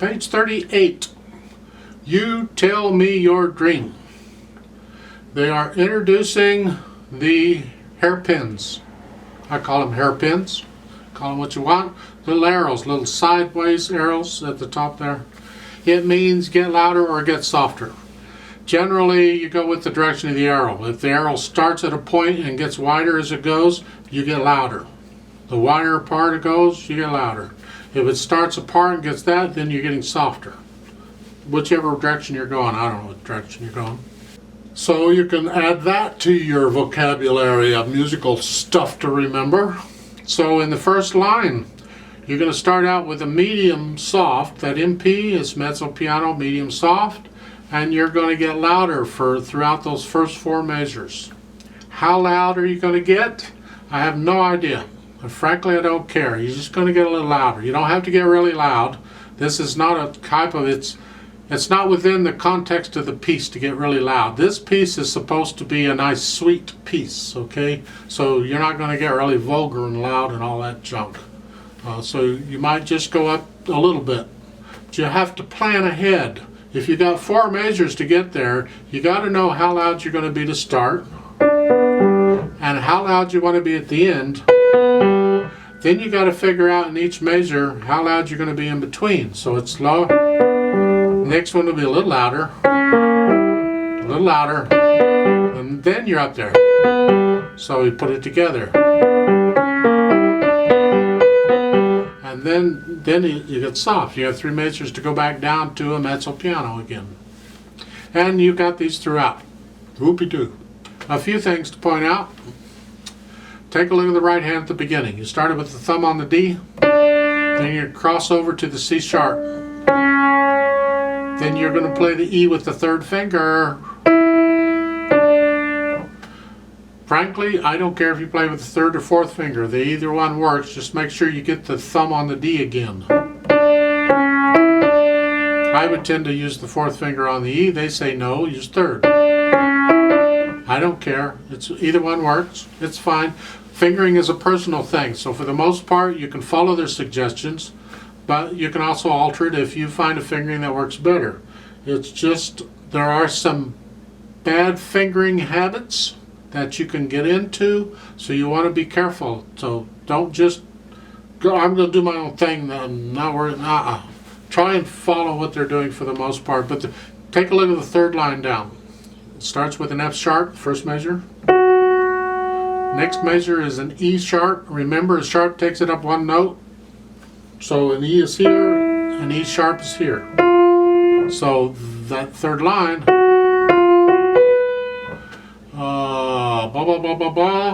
Page 38. You tell me your dream. They are introducing the hairpins. I call them hairpins. Call them what you want. Little arrows, little sideways arrows at the top there. It means get louder or get softer. Generally, you go with the direction of the arrow. If the arrow starts at a point and gets wider as it goes, you get louder. The wider apart it goes, you get louder. If it starts apart and gets that, then you're getting softer. Whichever direction you're going. I don't know what direction you're going. So you can add that to your vocabulary of musical stuff to remember. So in the first line, you're going to start out with a medium soft. That MP is mezzo piano, medium soft. And you're going to get louder throughout those first four measures. How loud are you going to get? I have no idea. And frankly, I don't care. You're just going to get a little louder. You don't have to get really loud. This is not a type of, it's not within the context of the piece to get really loud. This piece is supposed to be a nice sweet piece, okay? So you're not going to get really vulgar and loud and all that junk. So you might just go up a little bit. But you have to plan ahead. If you got four measures to get there, you got to know how loud you're going to be to start and how loud you want to be at the end. Then you got to figure out in each measure how loud you're going to be in between. So it's low. Next one will be a little louder, and then you're up there. So you put it together. And then you get soft. You have three measures to go back down to a mezzo piano again. And you got these throughout. Whoopie-doo. A few things to point out. Take a look at the right hand at the beginning. You started with the thumb on the D, then you cross over to the C sharp. Then you're going to play the E with the third finger. Frankly, I don't care if you play with the third or fourth finger. Either one works. Just make sure you get the thumb on the D again. I would tend to use the fourth finger on the E. They say no, use third. I don't care. Either one works. It's fine. Fingering is a personal thing, so for the most part you can follow their suggestions, but you can also alter it if you find a fingering that works better. It's just there are some bad fingering habits that you can get into, so you want to be careful. So don't just go, I'm going to do my own thing, I'm not worried. Try and follow what they're doing for the most part, but take a look at the third line down. It starts with an F sharp, first measure. Next measure is an E sharp. Remember, a sharp takes it up one note. So an E is here, an E sharp is here. So that third line,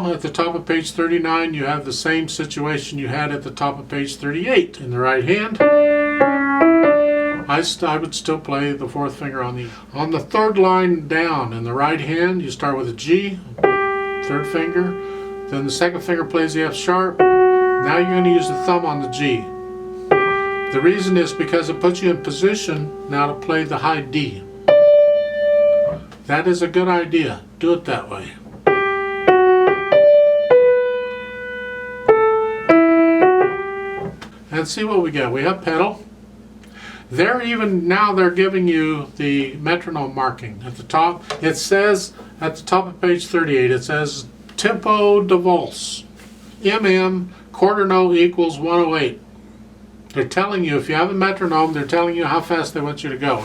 at the top of page 39, you have the same situation you had at the top of page 38. In the right hand, I would still play the fourth finger on the E. On the third line down, in the right hand, you start with a G, third finger, then the second finger plays the F sharp. Now you're going to use the thumb on the G. The reason is because it puts you in position now to play the high D. That is a good idea. Do it that way. And see what we got. We have pedal. They're giving you the metronome marking at the top. It says at the top of page 38, it says tempo de valse. quarter note equals 108. They're telling you, if you have a metronome, they're telling you how fast they want you to go,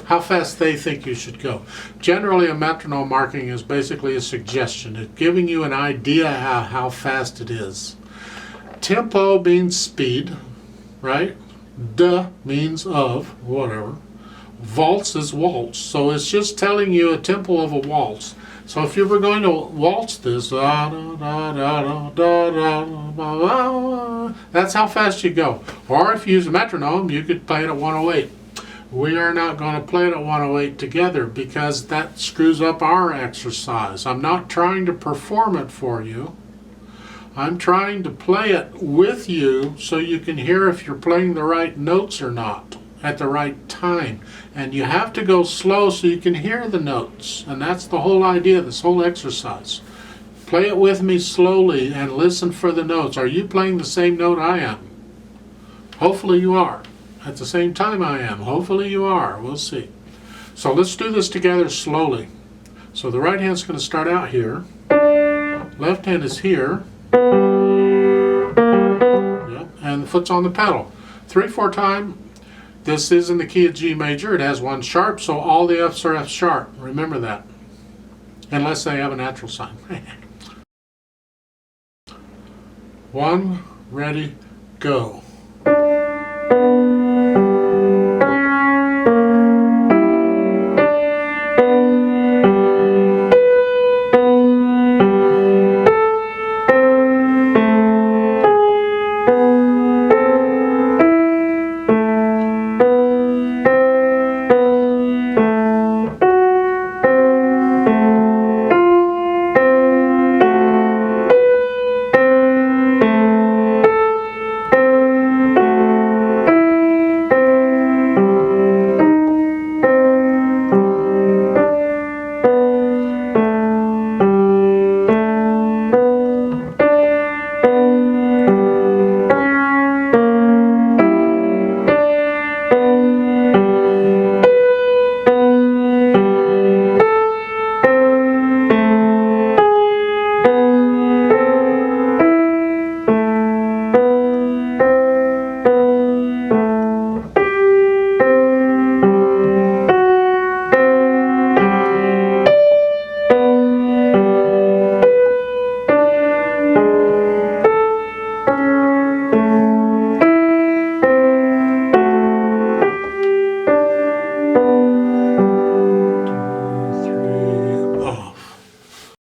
how fast they think you should go. Generally, a metronome marking is basically a suggestion. It's giving you an idea how fast it is. Tempo means speed, right? De means of, whatever. Valse is waltz, so it's just telling you a tempo of a waltz. So if you were going to waltz this, that's how fast you go. Or if you use a metronome, you could play it at 108. We are not going to play it at 108 together because that screws up our exercise. I'm not trying to perform it for you. I'm trying to play it with you so you can hear if you're playing the right notes or not at the right time. And you have to go slow so you can hear the notes. And that's the whole idea of this whole exercise. Play it with me slowly and listen for the notes. Are you playing the same note I am? Hopefully you are. at the same time I am. Hopefully you are. We'll see. So let's do this together slowly. So the right hand's going to start out here. Left hand is here. Yep. And the foot's on the pedal. 3/4 time. This is in the key of G major. It has one sharp, so all the F's are F sharp. Remember that. Unless they have a natural sign. 1, ready, go.